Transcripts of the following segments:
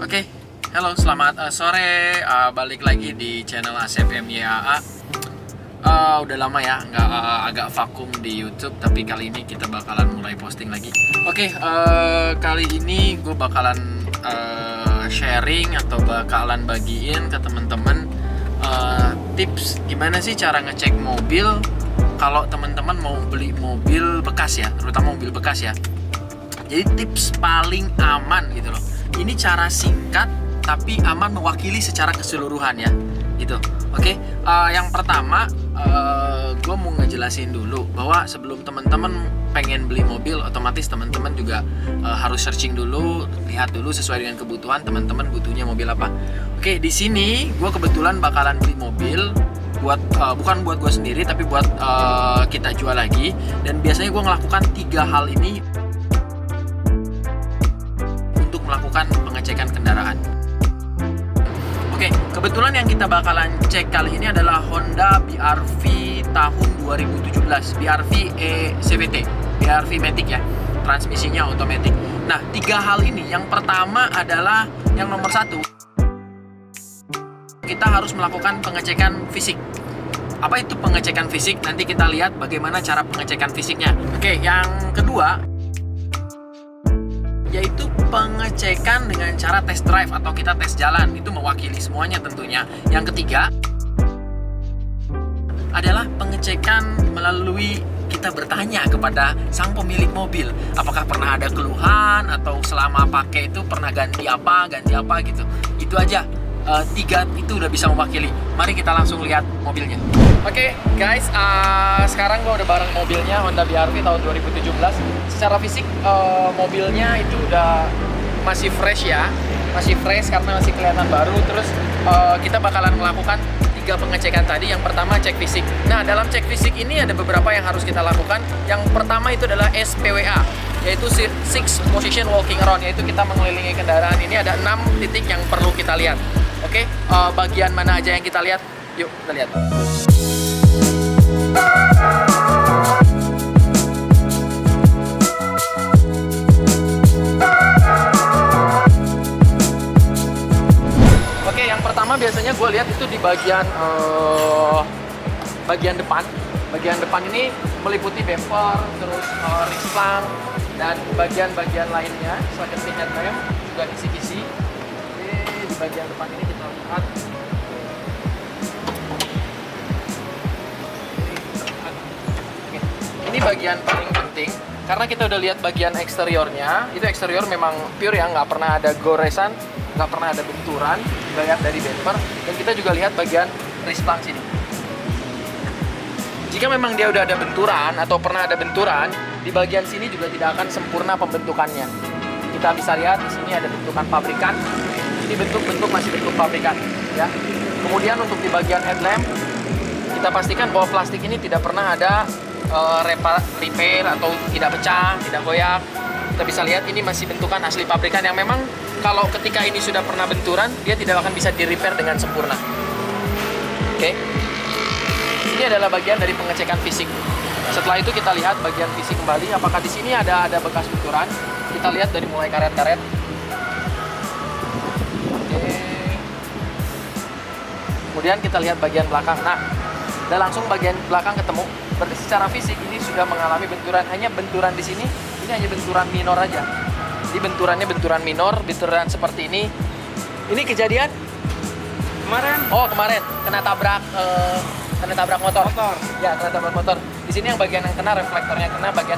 Oke, halo, selamat sore. Balik lagi di channel Asep MYAA. Udah lama ya nggak agak vakum di YouTube, tapi kali ini kita bakalan mulai posting lagi. Oke, kali ini gue bakalan sharing atau bakalan bagiin ke temen-temen tips gimana sih cara ngecek mobil kalau teman-teman mau beli mobil bekas ya, terutama mobil bekas ya. Jadi tips paling aman gitu loh. Ini cara singkat tapi aman mewakili secara keseluruhan ya, gitu. Oke, yang pertama gue mau ngejelasin dulu bahwa sebelum teman-teman pengen beli mobil, otomatis teman-teman juga harus searching dulu, lihat dulu sesuai dengan kebutuhan teman-teman butuhnya mobil apa. Oke, di sini gue kebetulan bakalan beli mobil buat bukan buat gue sendiri tapi buat kita jual lagi, dan biasanya gue ngelakukan 3 hal ini melakukan pengecekan kendaraan. Oke, kebetulan yang kita bakalan cek kali ini adalah Honda BR-V tahun 2017, BR-V CVT, BR-V Matic ya, transmisinya otomatis. Nah, 3 hal ini, yang pertama adalah yang nomor 1, kita harus melakukan pengecekan fisik. Apa itu pengecekan fisik? Nanti kita lihat bagaimana cara pengecekan fisiknya. Oke, yang kedua yaitu pengecekan dengan cara test drive atau kita tes jalan, itu mewakili semuanya tentunya. Yang ketiga adalah pengecekan melalui kita bertanya kepada sang pemilik mobil, apakah pernah ada keluhan atau selama pakai itu pernah ganti apa gitu. Itu aja, 3 itu udah bisa mewakili. Mari kita langsung lihat mobilnya. Oke, guys, sekarang gue udah bareng mobilnya Honda BR-V tahun 2017. Secara fisik mobilnya itu udah masih fresh ya, masih fresh karena masih kelihatan baru. Terus kita bakalan melakukan 3 pengecekan tadi. Yang pertama cek fisik. Nah, dalam cek fisik ini ada beberapa yang harus kita lakukan. Yang pertama itu adalah SPWA, yaitu Six Position Walking Around, yaitu kita mengelilingi kendaraan ini. Ada 6 titik yang perlu kita lihat. Oke, bagian mana aja yang kita lihat? Yuk kita lihat. Oke, yang pertama biasanya gue lihat itu di bagian depan. Bagian depan ini meliputi bumper, terus ringsplang, dan bagian-bagian lainnya, seperti headlamp, juga kisi-kisi. Oke, di bagian depan ini kita lihat. Ini bagian paling penting karena kita udah lihat bagian eksteriornya. Itu eksterior memang pure ya, nggak pernah ada goresan, nggak pernah ada benturan. Kita lihat dari bumper, dan kita juga lihat bagian ringsplang sini. Jika memang dia udah ada benturan atau pernah ada benturan, di bagian sini juga tidak akan sempurna pembentukannya. Kita bisa lihat di sini ada bentukan pabrikan. Ini bentuk masih bentuk pabrikan ya. Kemudian untuk di bagian headlamp, kita pastikan bahwa plastik ini tidak pernah ada repair atau tidak pecah, tidak goyak. Kita bisa lihat ini masih bentukan asli pabrikan yang memang kalau ketika ini sudah pernah benturan, dia tidak akan bisa di-repair dengan sempurna. Oke. Ini adalah bagian dari pengecekan fisik. Setelah itu kita lihat bagian fisik kembali, apakah di sini ada bekas benturan. Kita lihat dari mulai karet-karet. Oke. Kemudian kita lihat bagian belakang. Nah, dan langsung bagian belakang ketemu. Berarti secara fisik ini sudah mengalami benturan. Hanya benturan di sini, ini hanya benturan minor aja. Jadi benturannya benturan minor, benturan seperti ini. Ini kejadian kemarin. Oh, kemarin kena tabrak motor. Ya, kena tabrak motor. Di sini yang bagian yang kena reflektornya kena, bagian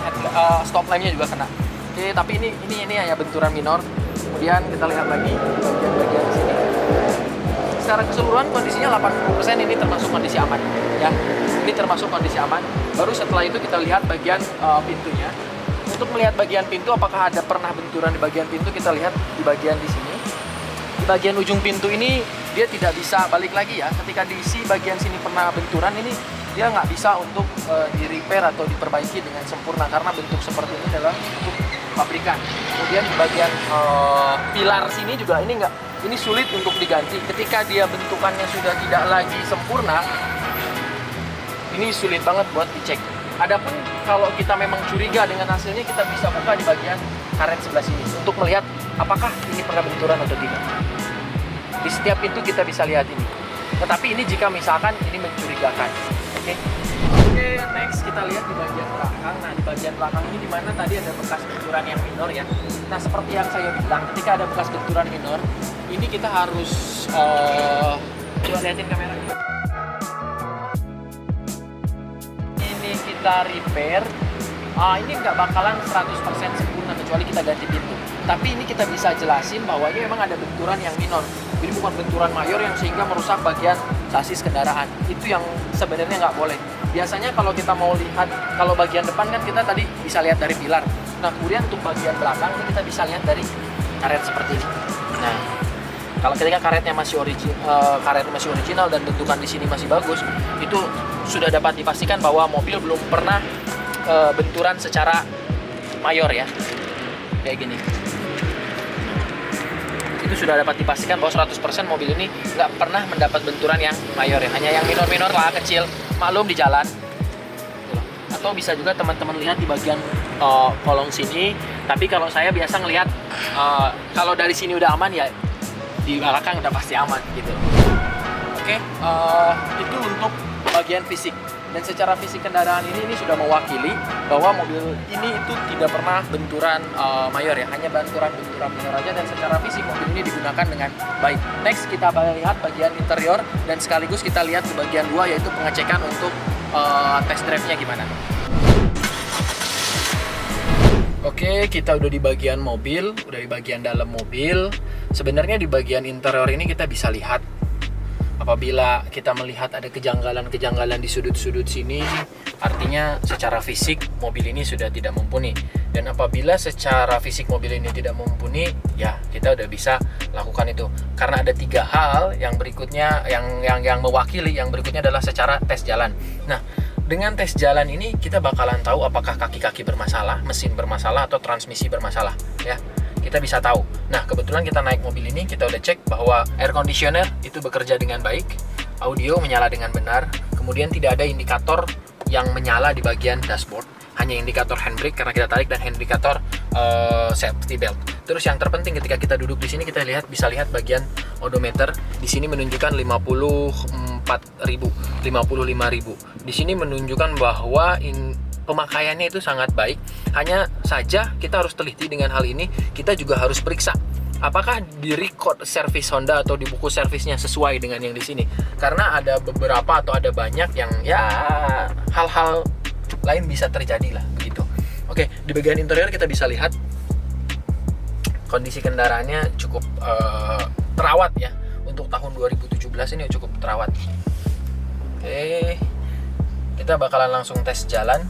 stop lampnya juga kena. Oke, tapi ini hanya benturan minor. Kemudian kita lihat lagi bagian-bagian di sini. Secara keseluruhan kondisinya 80% ini termasuk kondisi aman ya. Ini termasuk kondisi aman. Baru setelah itu kita lihat bagian pintunya. Untuk melihat bagian pintu apakah ada pernah benturan di bagian pintu, kita lihat di bagian di sini. Di bagian ujung pintu ini dia tidak bisa balik lagi ya. Ketika diisi bagian sini pernah benturan, ini dia nggak bisa untuk di-repair atau diperbaiki dengan sempurna karena bentuk seperti ini adalah bentuk pabrikan. Kemudian di bagian pilar sini juga ini sulit untuk diganti. Ketika dia bentukannya sudah tidak lagi sempurna, ini sulit banget buat dicek. Adapun kalau kita memang curiga dengan hasilnya, kita bisa buka di bagian karet sebelah sini untuk melihat apakah ini pernah benturan atau tidak. Di setiap pintu kita bisa lihat ini. Tetapi ini jika misalkan ini mencurigakan. Oke, next kita lihat di bagian belakang. Nah, di bagian belakang ini di mana tadi ada bekas benturan yang minor ya. Nah, seperti yang saya bilang, ketika ada bekas benturan minor, ini kita harus coba liatin kamera. Ini kita repair. Ini nggak bakalan 100% sempurna kecuali kita ganti pintu. Tapi ini kita bisa jelasin bahwa ini memang ada benturan yang minor. Jadi bukan benturan mayor yang sehingga merusak bagian sasis kendaraan. Itu yang sebenarnya nggak boleh. Biasanya kalau kita mau lihat, kalau bagian depan kan kita tadi bisa lihat dari pilar. Nah, kemudian untuk bagian belakang ini kita bisa lihat dari karet seperti ini. Nah, kalau ketika karetnya masih original dan bentukan di sini masih bagus, itu sudah dapat dipastikan bahwa mobil belum pernah benturan secara mayor ya. Kayak gini. Itu sudah dapat dipastikan bahwa 100% mobil ini nggak pernah mendapat benturan yang mayor ya, hanya yang minor-minor lah, kecil, maklum di jalan. Atau bisa juga teman-teman lihat di bagian kolong sini. Tapi kalau saya biasa ngelihat kalau dari sini udah aman ya di belakang udah pasti aman gitu. Oke, itu untuk bagian fisik. Dan secara fisik kendaraan ini sudah mewakili bahwa mobil ini itu tidak pernah benturan mayor ya, hanya benturan minor aja, dan secara fisik mobil ini digunakan dengan baik. Next kita lihat bagian interior dan sekaligus kita lihat di bagian 2 yaitu pengecekan untuk test drive-nya gimana. Oke, kita udah di bagian mobil, udah di bagian dalam mobil. Sebenarnya di bagian interior ini kita bisa lihat apabila kita melihat ada kejanggalan-kejanggalan di sudut-sudut sini, artinya secara fisik mobil ini sudah tidak mumpuni. Dan apabila secara fisik mobil ini tidak mumpuni, ya kita udah bisa lakukan itu. Karena ada 3 hal yang berikutnya yang mewakili, yang berikutnya adalah secara tes jalan. Nah, dengan tes jalan ini kita bakalan tahu apakah kaki-kaki bermasalah, mesin bermasalah, atau transmisi bermasalah ya. Kita bisa tahu. Nah, kebetulan kita naik mobil ini, kita udah cek bahwa air conditioner itu bekerja dengan baik, audio menyala dengan benar, kemudian tidak ada indikator yang menyala di bagian dashboard, hanya indikator handbrake karena kita tarik dan indikator safety belt. Terus yang terpenting ketika kita duduk di sini, kita bisa lihat bagian odometer. Di sini menunjukkan 55.000. Di sini menunjukkan bahwa pemakaiannya itu sangat baik. Hanya saja kita harus teliti dengan hal ini. Kita juga harus periksa apakah di record servis Honda atau di buku servisnya sesuai dengan yang di sini. Karena ada beberapa atau ada banyak yang ya hal-hal lain bisa terjadi lah begitu. Oke, di bagian interior kita bisa lihat kondisi kendaraannya cukup terawat ya. Untuk tahun 2017 ini cukup terawat. Oke, kita bakalan langsung tes jalan.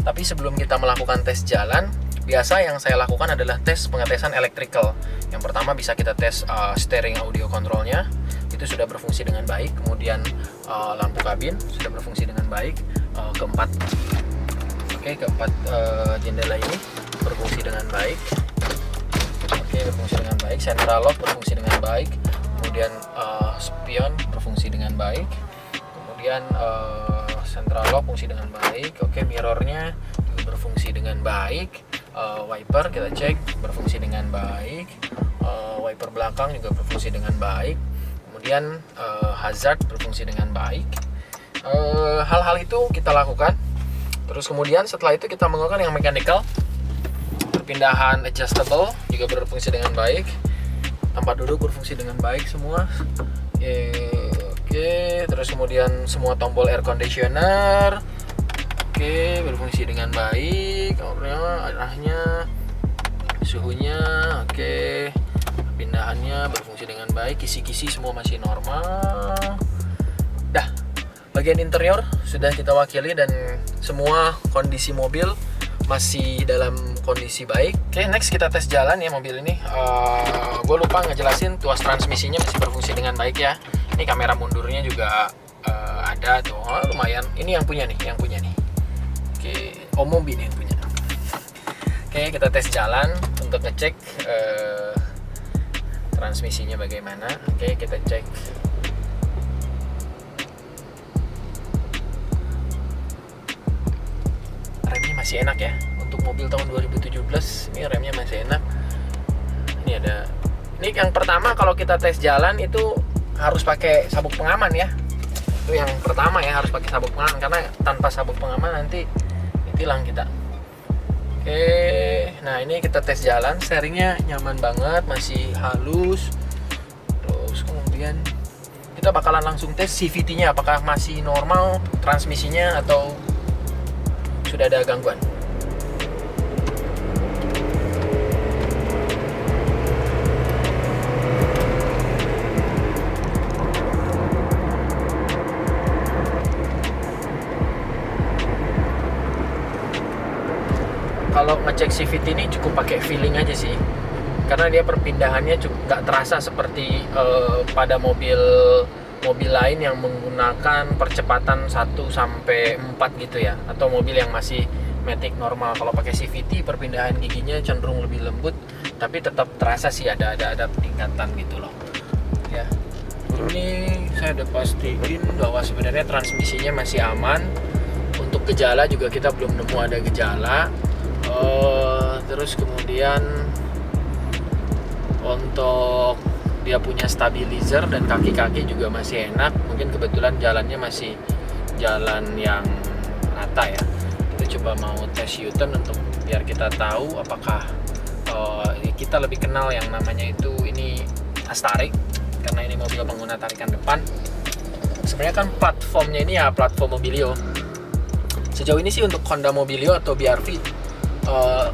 Tapi sebelum kita melakukan tes jalan, biasa yang saya lakukan adalah pengetesan electrical. Yang pertama bisa kita tes steering audio controlnya, itu sudah berfungsi dengan baik. Kemudian lampu kabin sudah berfungsi dengan baik. Keempat jendela ini berfungsi dengan baik. Berfungsi dengan baik. Central lock berfungsi dengan baik. Kemudian spion berfungsi dengan baik. Kemudian central lock fungsi dengan baik. Mirrornya juga berfungsi dengan baik. Wiper kita cek berfungsi dengan baik. Wiper belakang juga berfungsi dengan baik. Kemudian hazard berfungsi dengan baik. Hal-hal itu kita lakukan. Terus kemudian setelah itu kita melakukan yang mechanical. Perpindahan adjustable juga berfungsi dengan baik. Tempat duduk berfungsi dengan baik semua. Terus kemudian semua tombol air conditioner berfungsi dengan baik, arahnya, suhunya, pindahannya berfungsi dengan baik, kisi-kisi semua masih normal. Dah, bagian interior sudah kita wakili dan semua kondisi mobil masih dalam kondisi baik. Next kita tes jalan ya mobil ini. Gue lupa ngejelasin tuas transmisinya masih berfungsi dengan baik ya. Ini kamera mundurnya juga ada tuh, lumayan. Ini yang punya nih. Om Mobi nih yang punya. Kita tes jalan untuk ngecek transmisinya bagaimana. Kita cek. Remnya masih enak ya. Untuk untuk mobil tahun 2017. Ini remnya masih enak. Ini ada. Ini yang pertama kalau kita tes jalan itu harus pakai sabuk pengaman ya. Itu yang pertama ya, harus pakai sabuk pengaman karena tanpa sabuk pengaman nanti tilang kita. Oke, nah ini kita tes jalan, steeringnya nyaman banget, masih halus. Terus kemudian kita bakalan langsung tes CVT-nya apakah masih normal transmisinya atau sudah ada gangguan. Kalau ngecek CVT ini cukup pakai feeling aja sih, karena dia perpindahannya cukup nggak terasa seperti pada mobil lain yang menggunakan percepatan 1 sampai 4 gitu ya, atau mobil yang masih matic normal. Kalau pakai CVT perpindahan giginya cenderung lebih lembut, tapi tetap terasa sih ada peningkatan gitu loh ya. Ini saya udah pastiin bahwa sebenarnya transmisinya masih aman. Untuk gejala juga kita belum nemu ada gejala. Terus kemudian untuk dia punya stabilizer dan kaki-kaki juga masih enak. Mungkin kebetulan jalannya masih jalan yang rata ya. Kita coba mau tes U-turn untuk biar kita tahu apakah kita lebih kenal yang namanya itu ini tarik, karena ini mobil pengguna tarikan depan. Sebenarnya kan platformnya ini ya platform Mobilio. Sejauh ini sih untuk Honda Mobilio atau BRV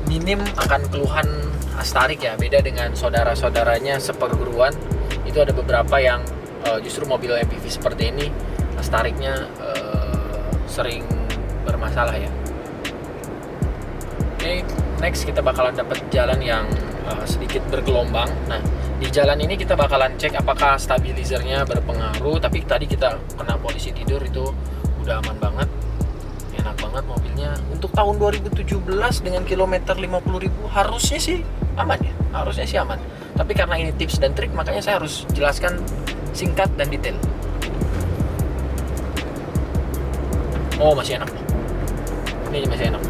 minim akan keluhan tarik ya, beda dengan saudara-saudaranya seperguruan. Itu ada beberapa yang justru mobil MPV seperti ini tariknya sering bermasalah ya. Oke, next kita bakalan dapat jalan yang sedikit bergelombang. Nah, di jalan ini kita bakalan cek apakah stabilizernya berpengaruh. Tapi tadi kita kena polisi tidur, itu udah aman banget. Enak banget mobilnya. Untuk tahun 2017 dengan kilometer 50.000 harusnya sih aman ya, harusnya sih aman. Tapi karena ini tips dan trik, makanya saya harus jelaskan singkat dan detail. Oh, masih enak nih. Ini masih enak.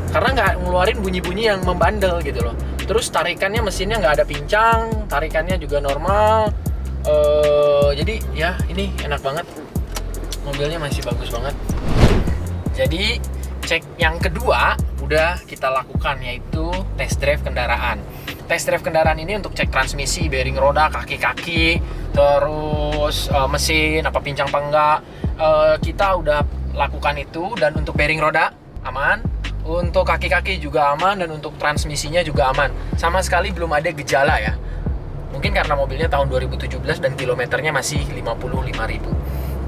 Karena nggak ngeluarin bunyi-bunyi yang membandel gitu loh. Terus tarikannya, mesinnya nggak ada pincang, tarikannya juga normal. Jadi ya ini enak banget. Mobilnya masih bagus banget. Jadi cek yang kedua udah kita lakukan, yaitu test drive kendaraan. Test drive kendaraan ini untuk cek transmisi, bearing roda, kaki-kaki, terus mesin apa pincang apa enggak. Kita udah lakukan itu, dan untuk bearing roda aman, untuk kaki-kaki juga aman, dan untuk transmisinya juga aman. Sama sekali belum ada gejala ya. Mungkin karena mobilnya tahun 2017 dan kilometernya masih 55.000.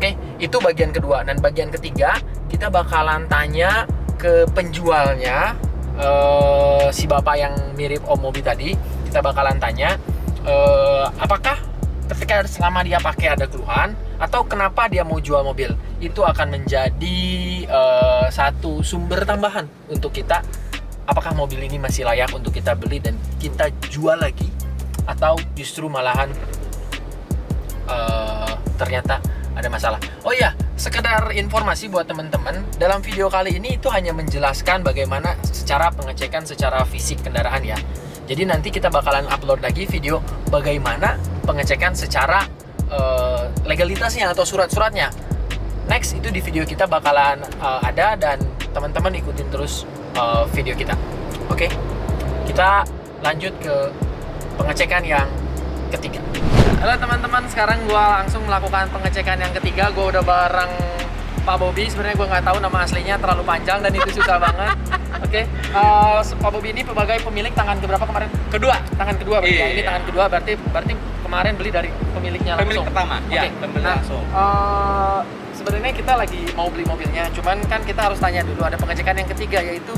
Oke, itu bagian kedua. Dan bagian ketiga, kita bakalan tanya ke penjualnya, si bapak yang mirip Om Mobi tadi. Kita bakalan tanya apakah ketika selama dia pakai ada keluhan, atau kenapa dia mau jual mobil. Itu akan menjadi satu sumber tambahan untuk kita, apakah mobil ini masih layak untuk kita beli dan kita jual lagi, atau justru malahan ternyata ada masalah. Oh iya, sekedar informasi buat teman-teman, dalam video kali ini itu hanya menjelaskan bagaimana secara pengecekan secara fisik kendaraan ya. Jadi nanti kita bakalan upload lagi video bagaimana pengecekan secara legalitasnya atau surat-suratnya. Next, itu di video kita bakalan ada, dan teman-teman ikutin terus video kita. Oke, kita lanjut ke pengecekan yang ketiga. Halo teman-teman, sekarang gue langsung melakukan pengecekan yang ketiga. Gue udah bareng Pak Bobby. Sebenarnya gue nggak tahu nama aslinya, terlalu panjang dan itu susah banget. Oke, Pak Bobby ini sebagai pemilik tangan keberapa kemarin? Kedua. Tangan kedua berarti. Iya. Ini tangan kedua, berarti kemarin beli dari pemiliknya langsung. Pemilik pertama. Oke. Ya, pemilik langsung. Sebenarnya kita lagi mau beli mobilnya, cuman kan kita harus tanya dulu, ada pengecekan yang ketiga, yaitu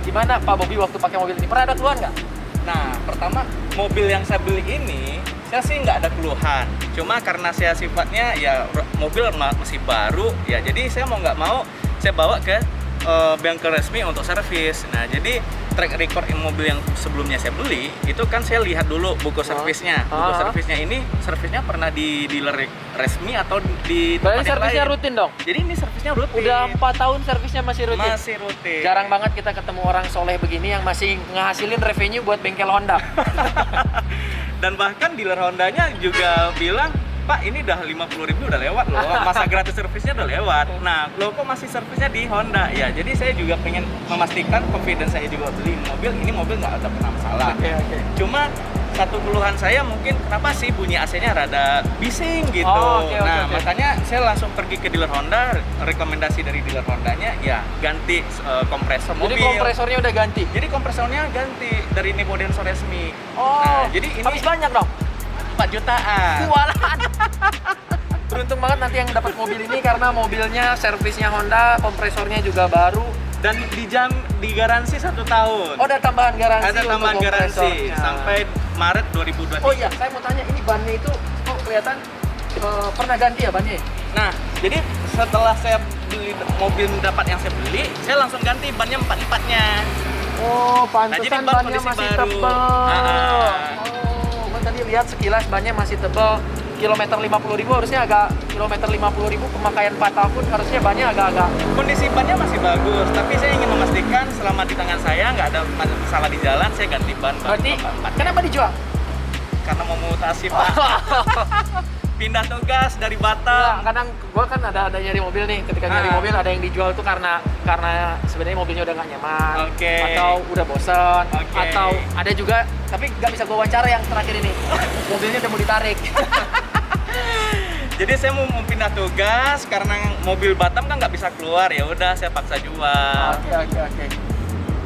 gimana Pak Bobby waktu pakai mobil ini? Pernah ada keluhan nggak? Nah, pertama mobil yang saya beli ini saya sih nggak ada keluhan. Cuma karena saya sifatnya ya mobil masih baru ya, jadi saya mau nggak mau saya bawa ke bengkel resmi untuk servis. Nah, jadi track record mobil yang sebelumnya saya beli, itu kan saya lihat dulu buku servisnya. Buku servisnya ini servisnya pernah di dealer resmi atau di tempat Berarti yang servisnya lain. rutin dong? Jadi ini servisnya rutin. Udah 4 tahun servisnya masih rutin? Masih rutin. Jarang banget kita ketemu orang soleh begini yang masih ngehasilin revenue buat bengkel Honda. Dan bahkan dealer Hondanya juga bilang, Pak, ini udah 50.000 udah lewat loh, masa gratis servisnya udah lewat. Nah, lo kok masih servisnya di Honda? Ya, jadi saya juga pengen memastikan confidence saya juga beli mobil, ini mobil nggak ada pernah masalah. Oke. Cuma satu keluhan saya mungkin kenapa sih bunyi AC-nya rada bising gitu. Oke. Makanya saya langsung pergi ke dealer Honda, rekomendasi dari dealer Hondanya ya ganti kompresor mobil. Jadi kompresornya udah ganti? Jadi kompresornya ganti dari Nebo Denso resmi. Oh, Nah, jadi ini habis banyak dong? 4 jutaan. Kualan. Beruntung banget nanti yang dapat mobil ini karena mobilnya servisnya Honda, kompresornya juga baru. Dan digaransi 1 tahun. Oh, ada tambahan garansi. Ada tambahan untuk garansi kompresornya. sampai Maret 2023. Oh iya, saya mau tanya, ini bannya itu kok kelihatan pernah ganti ya bannya? Nah, jadi setelah saya beli mobil dapat yang saya beli, saya langsung ganti bannya 4-4-nya. Oh, Nah, jadi pantesan baru bannya kondisi masih baru. tebal. Oh, gue tadi lihat sekilas bannya masih tebal. Kilometer 50.000 harusnya agak kilometer 50.000 pemakaian 4 tahun harusnya bannya agak-agak. Kondisi bannya masih bagus, tapi saya ingin memastikan selama di tangan saya nggak ada masalah di jalan, saya ganti ban. Berarti kenapa dijual? Karena mau mutasi, Pak. Pindah tugas dari Nah, Batam. kadang gue kan ada nyari mobil nih, ketika nyari mobil ada yang dijual tuh karena sebenarnya mobilnya udah nggak nyaman, Oke. atau udah bosen, Oke. atau ada juga tapi nggak bisa gue wawancara yang terakhir ini, mobilnya udah mau ditarik. Jadi saya mau pindah tugas karena mobil Batam kan nggak bisa keluar, ya udah saya paksa jual. Oke.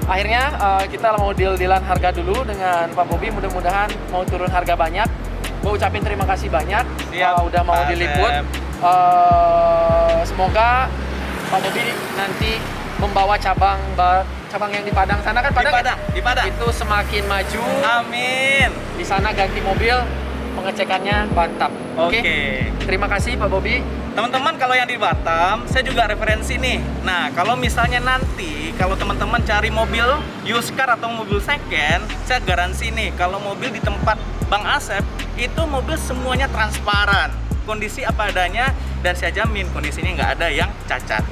Akhirnya kita mau deal-dealan harga dulu dengan Pak Bobi, mudah-mudahan mau turun harga banyak. Gue ucapin terima kasih banyak. Siap, udah mau Pak diliput. Sep. Semoga Pak Bobi nanti membawa cabang yang di Padang sana kan, Di Padang. itu semakin maju. Amin. Di sana ganti mobil, pengecekannya mantap. Oke. Terima kasih Pak Bobi. Teman-teman, kalau yang di Batam, saya juga referensi nih. Nah, kalau misalnya nanti, kalau teman-teman cari mobil used car atau mobil second, saya garansi nih, kalau mobil di tempat Bang Asep, itu mobil semuanya transparan. Kondisi apa adanya, dan saya jamin kondisinya nggak ada yang cacat.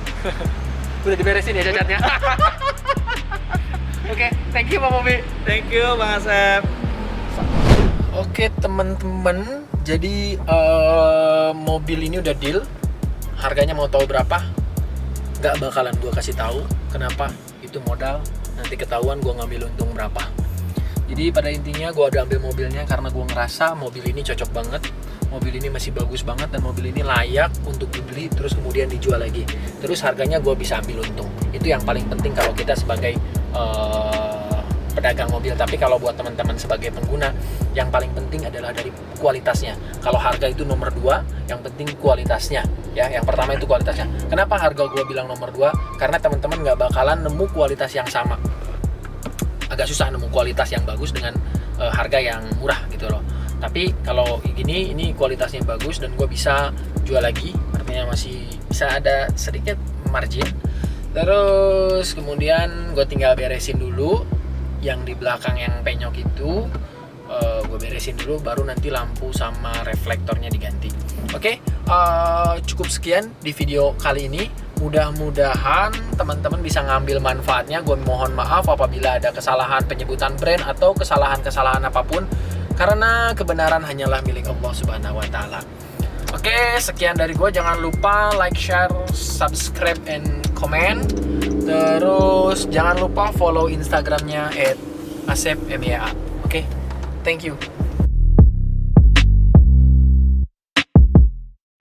Udah diberesin ya cacatnya. Oke, thank you Pak Bobi. Thank you, Bang Asep. Oke teman-teman, jadi mobil ini udah deal. Harganya mau tahu berapa? Nggak bakalan gue kasih tahu. Kenapa? Itu modal. Nanti ketahuan gue ngambil untung berapa. Jadi pada intinya gue udah ambil mobilnya karena gue ngerasa mobil ini cocok banget. Mobil ini masih bagus banget dan mobil ini layak untuk dibeli terus kemudian dijual lagi. Terus harganya gue bisa ambil untung. Itu yang paling penting kalau kita sebagai pedagang mobil. Tapi kalau buat teman-teman sebagai pengguna, yang paling penting adalah dari kualitasnya. Kalau harga itu nomor 2, yang penting kualitasnya. Ya, yang pertama itu kualitasnya. Kenapa harga gue bilang nomor 2? Karena teman-teman nggak bakalan nemu kualitas yang sama. Agak susah nemu kualitas yang bagus dengan harga yang murah gitu loh. Tapi kalau gini, ini kualitasnya bagus dan gue bisa jual lagi. Artinya masih bisa ada sedikit margin. Terus kemudian gue tinggal beresin dulu yang di belakang yang penyok itu, gue beresin dulu, baru nanti lampu sama reflektornya diganti. Oke, cukup sekian di video kali ini. Mudah-mudahan teman-teman bisa ngambil manfaatnya. Gue mohon maaf apabila ada kesalahan penyebutan brand atau kesalahan-kesalahan apapun, karena kebenaran hanyalah milik Allah Subhanahu wa Ta'ala. Oke, sekian dari gue. Jangan lupa like, share, subscribe, and comment. Terus jangan lupa follow Instagramnya @asepmea. Oke, thank you.